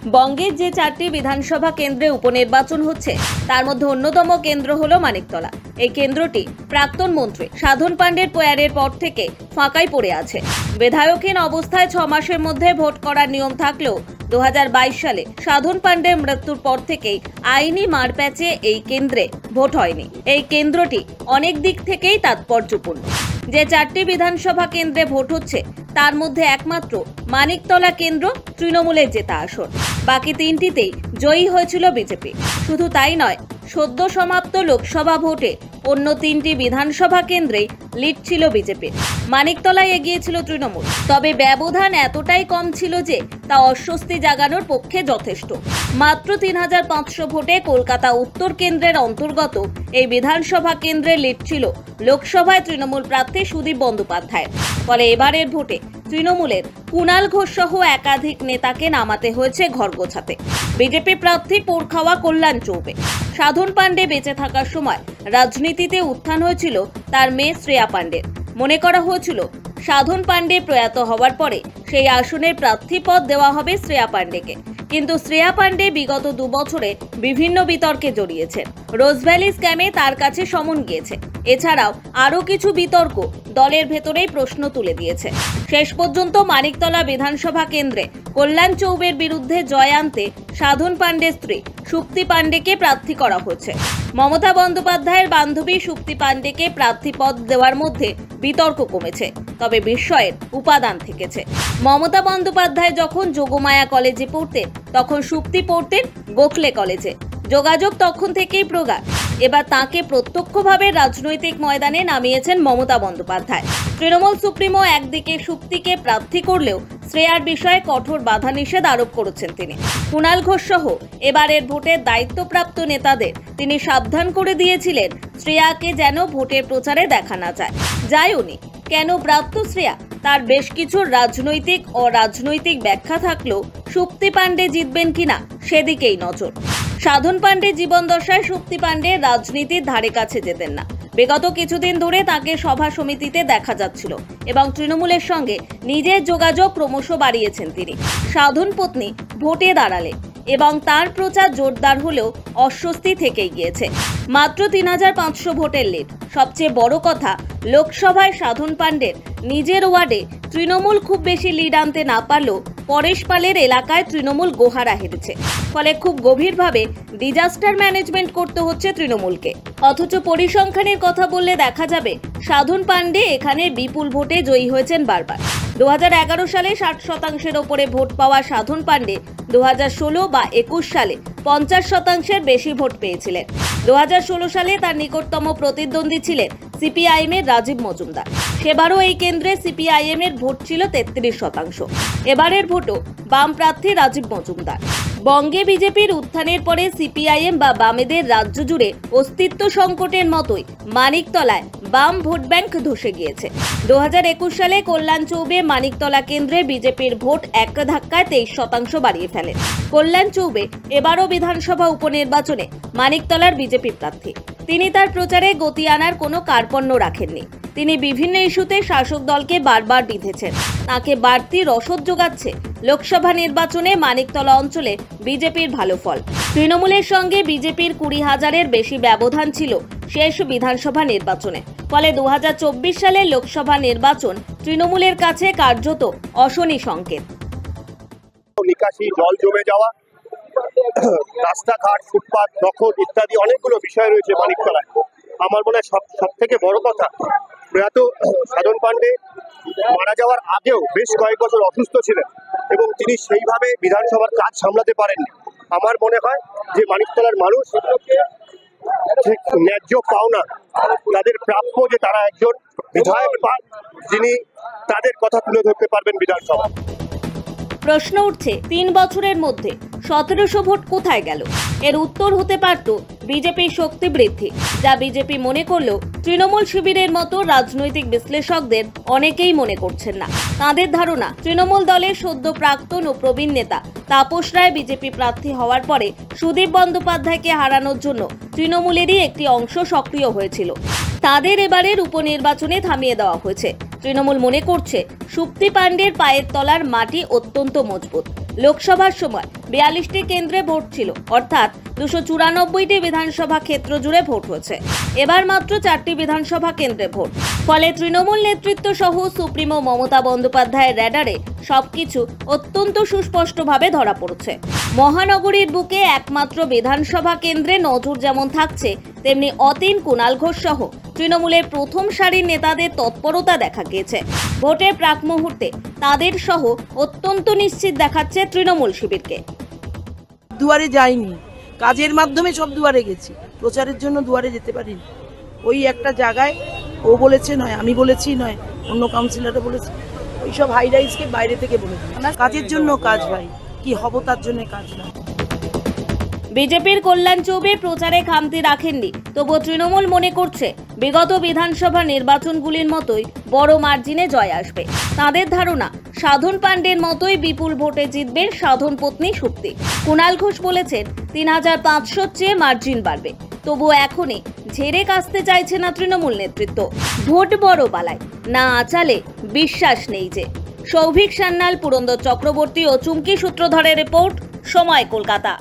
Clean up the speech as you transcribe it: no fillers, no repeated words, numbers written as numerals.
বঙ্গের যে 4টি বিধানসভা কেন্দ্রে উপনির্বাচন হচ্ছে তার মধ্যে অন্যতম কেন্দ্র হলো মানিকতলা। এই কেন্দ্রটি প্রাক্তন মন্ত্রী সাধন পাণ্ডের প্রয়ারের পর থেকে ফাঁকাই পড়ে আছে। বিধায়কহীন অবস্থায় 6 মাসের মধ্যে ভোট করার নিয়ম থাকলেও 2022 সালে সাধন পাণ্ডের মৃত্যুর পর থেকেই আইনি মারপ্যাচে এই কেন্দ্রে ভোট হয়নি। এই কেন্দ্রটি অনেক দিক থেকেই তাৎপর্যপূর্ণ। যে 4টি বিধানসভা কেন্দ্রে ভোট হচ্ছে তার মধ্যে একমাত্র মানিকতলা কেন্দ্র তৃণমূলের জেতা আসন। বাকি 3টিতেই জয়ী হয়েছিল বিজেপি। শুধু তাই নয়, সদ্য সমাপ্ত লোকসভা ভোটে অন্য 3টি বিধানসভা কেন্দ্রে লিড ছিল বিজেপির। মানিকতলায় এগিয়েছিল তৃণমূল, তবে ব্যবধান এতটাই কম ছিল যে তা অস্বস্তি জাগানোর পক্ষে যথেষ্ট। মাত্র 3500 ভোটে কলকাতা উত্তর কেন্দ্রের অন্তর্গত এই বিধানসভা কেন্দ্রে লিড ছিল লোকসভায় তৃণমূল প্রার্থী সুদীপ বন্দ্যোপাধ্যায়। ফলে এবারের ভোটে তৃণমূলের কুণাল ঘোষ সহ একাধিক নেতাকে নামাতে হয়েছে ঘর গোছাতে। বিজেপি প্রার্থী পোড়খাওয়া কল্যাণ চৌবে। সাধন পাণ্ডে বেঁচে থাকার সময় রাজনীতিতে উত্থান হয়েছিল তার মেয়ে শ্রেয়া পাণ্ডের। মনে করা হয়েছিল সাধন পাণ্ডে প্রয়াত হওয়ার পরে সেই আসনের প্রার্থী পদ দেওয়া হবে শ্রেয়া পাণ্ডেকে। কিন্তু শ্রেয়া পাণ্ডে বিগত 2 বছরে বিভিন্ন বিতর্কে জড়িয়েছেন। রোজভ্যালি স্ক্যামে তার কাছে সমন গিয়েছে। এছাড়াও আরও কিছু বিতর্ক দলের ভেতরেই প্রশ্ন তুলে দিয়েছে। শেষ পর্যন্ত মানিকতলা বিধানসভা কেন্দ্রে কল্যাণ চৌবের বিরুদ্ধে জয় আনতে সাধন পাণ্ডের স্ত্রী সুপ্তি পাণ্ডেকে প্রার্থী করা হয়েছে। মমতা বন্দ্যোপাধ্যায়ের বান্ধবী সুপ্তি পাণ্ডেকে প্রার্থী পদ দেওয়ার মধ্যে বিতর্ক কমেছে, তবে বিস্ময়ের উপাদান থেকেছে। মমতা বন্দ্যোপাধ্যায় যখন যোগমায়া কলেজে পড়তেন তখন সুপ্তি পড়তেন গোখলে কলেজে। যোগাযোগ তখন থেকেই প্রগাঢ়। এবার তাকে প্রত্যক্ষভাবে রাজনৈতিক ময়দানে নামিয়েছেন মমতা বন্দ্যোপাধ্যায়। তৃণমূল সুপ্রিমো একদিকে সুপ্তিকে প্রার্থী করলেও শ্রেয়ার বিষয়ে কঠোর বাধা নিষেধ আরোপ করেছেন তিনি। কুণাল ঘোষ সহ এবারের ভোটের দায়িত্বপ্রাপ্ত নেতাদের তিনি সাবধান করে দিয়েছিলেন শ্রেয়াকে যেন ভোটের প্রচারে দেখা না যায়। যাই উনি কেন প্রাপ্ত শ্রেয়া, তার বেশ কিছু রাজনৈতিক ও অরাজনৈতিক ব্যাখ্যা থাকলেও সুপ্তি পাণ্ডে জিতবেন কিনা সেদিকেই নজর। সাধন পাণ্ডে জীবন দশায় সুপ্তি পাণ্ডে রাজনীতির ধারে কাছে যেতেন না। বিগত কিছুদিন ধরে তাকে সভা সমিতিতে দেখা যাচ্ছিল এবং তৃণমূলের সঙ্গে নিজের যোগাযোগ ক্রমশ বাড়িয়েছেন তিনি। সাধন পত্নী ভোটে দাঁড়ালে এবং তার প্রচার জোরদার হলেও অস্বস্তি থেকেই গিয়েছে। মাত্র 3500 ভোটের লিড। সবচেয়ে বড় কথা, লোকসভায় সাধন পাণ্ডের নিজের ওয়ার্ডে তৃণমূল খুব বেশি লিড আনতে না পারলেও পরেশ পালের এলাকায় তৃণমূল গোহারা হেরেছে। ফলে খুব গভীরভাবে ডিজাস্টার ম্যানেজমেন্ট করতে হচ্ছে তৃণমূলকে। অথচ পরিসংখ্যানের কথা বললে দেখা যাবে সাধন পাণ্ডে এখানে বিপুল ভোটে জয়ী হয়েছেন বারবার। 2011 সালে 60% ওপরে ভোট পাওয়া সাধন পাণ্ডে 2016 বা 21 সালে 50%-এর বেশি ভোট পেয়েছিলেন। 2016 সালে তার নিকটতম প্রতিদ্বন্দ্বী ছিলেন সিপিআইএমের রাজীব মজুমদার। সেবারও এই কেন্দ্রে সিপিআইএমের ভোট ছিল 33%। এবারের ভোটও বাম প্রার্থী রাজীব মজুমদার। বঙ্গে বিজেপির উত্থানের পরে সিপিআইএম বা বামেদের রাজ্য জুড়ে অস্তিত্ব সংকটের মতোই মানিকতলায় বাম ভোট ব্যাংক ধসে গিয়েছে। 2021 সালে কল্যাণ চৌবে মানিকতলা কেন্দ্রে বিজেপির ভোট এক ধাক্কায় 23% বাড়িয়ে ফেলেন। কল্যাণ চৌবে এবারও বিধানসভা উপনির্বাচনে মানিকতলার বিজেপি প্রার্থী। তিনি তার প্রচারে গতি আনার কোনো কার্পণ্য রাখেননি। তিনি বিভিন্ন ইস্যুতে শাসক দলকে বারবার বিঁধেছেন। তাকে বাড়তি রসদ যোগাচ্ছে লোকসভা নির্বাচনে মানিকতলা অঞ্চলে বিজেপির ভালো ফল। তৃণমূলের সঙ্গে বিজেপির 20,000-এর বেশি ব্যবধান ছিল শেষ বিধানসভা নির্বাচনে। ফলে 2024 সালে লোকসভা নির্বাচন তৃণমূলের কাছে কার্যত অশনি সংকেত। নিকাশি, জল জমে যাওয়া, রাস্তাঘাট, ফুটপাত দখল ইত্যাদি অনেকগুলো বিষয় রয়েছে মানিকতলায়। আমার মনে হয় সব থেকে বড় কথা, প্রয়াত সাধন পাণ্ডে মারা যাওয়ার আগেও বেশ কয়েক বছর অসুস্থ ছিলেন এবং তিনি সেইভাবে বিধানসভার কাজ সামলাতে পারেননি। আমার মনে হয় যে মানিকতলার মানুষ ন্যায্য পাওনা, তাদের প্রাপ্য যে তারা একজন বিধায়ক পান যিনি তাদের কথা তুলে ধরতে পারবেন বিধানসভায়। প্রশ্ন উঠছে 3 বছরের মধ্যে 1700 ভোট কোথায় গেল? এর উত্তর হতে পারত বিজেপির শক্তি বৃদ্ধি, যা বিজেপি মনে করলেও তৃণমূল শিবিরের মতো রাজনৈতিক বিশ্লেষকদের অনেকেই মনে করছেন না। তাদের ধারণা, তৃণমূল দলের সদ্য প্রাক্তন ও প্রবীণ নেতা তাপস রায় বিজেপি প্রার্থী হওয়ার পরে সুদীপ বন্দ্যোপাধ্যায়কে হারানোর জন্য তৃণমূলেরই একটি অংশ সক্রিয় হয়েছিল। তাদের এবারের উপনির্বাচনে থামিয়ে দেওয়া হয়েছে। তৃণমূল মনে করছে সুপ্তি পাণ্ডের পায়ের তলার মাটি অত্যন্ত মজবুত। লোকসভার সময় 42টি কেন্দ্রে ভোট ছিল, অর্থাৎ 294টি বিধানসভা ক্ষেত্র জুড়ে ভোট হয়েছে। এবার মাত্র 4টি বিধানসভা কেন্দ্রে ভোট। ফলে তৃণমূল নেতৃত্ব সহ সুপ্রিমো মমতা বন্দ্যোপাধ্যায়ের র্যাডারে সবকিছু অত্যন্ত সুস্পষ্টভাবে ধরা পড়ছে। মহানগরীর বুকে একমাত্র বিধানসভা কেন্দ্রে নজর যেমন থাকছে, তেমনি অতীন, কুণাল ঘোষ সহ তৃণমূলের প্রথম সারির নেতাদের তৎপরতা দেখা গিয়েছে। ভোটের প্রাক মুহূর্তে তাদের সহ অত্যন্ত নিশ্চিত দেখাচ্ছে তৃণমূল শিবিরকে। দুয়ারে যাইনি, কাজের মাধ্যমে সব দুয়ারে গেছি, প্রচারের জন্য দুয়ারে যেতে পারিনি। ওই একটা জায়গায় ও বলেছে নয়, আমি বলেছি নয়, অন্য কাউন্সিলরও বলেছে, ওই সব হাই রাইজকে বাইরে থেকে বলেছে। কাজের জন্য কাজ ভাই, কি হব তার জন্য কাজ না। বিজেপির কল্যাণ চৌবে প্রচারে খামতি রাখেননি, তবুও তৃণমূল মনে করছে বিগত বিধানসভা নির্বাচনগুলির মতোই বড় মার্জিনে জয় আসবে। তাদের ধারণা সাধন পাণ্ডের মতোই বিপুল ভোটে জিতবে সাধন পত্নী শক্তি। কুণাল ঘোষ বলেছেন 3500 চেয়ে মার্জিন বাড়বে। তবুও এখনই ঝেড়ে কাশতে চাইছে না তৃণমূল নেতৃত্ব। ভোট বড় বালায় না আচালে বিশ্বাস নেই যে। সৌভিক সান্যাল, পুরন্দর চক্রবর্তী ও চুমকি সূত্রধরের রিপোর্ট, সময়, কলকাতা।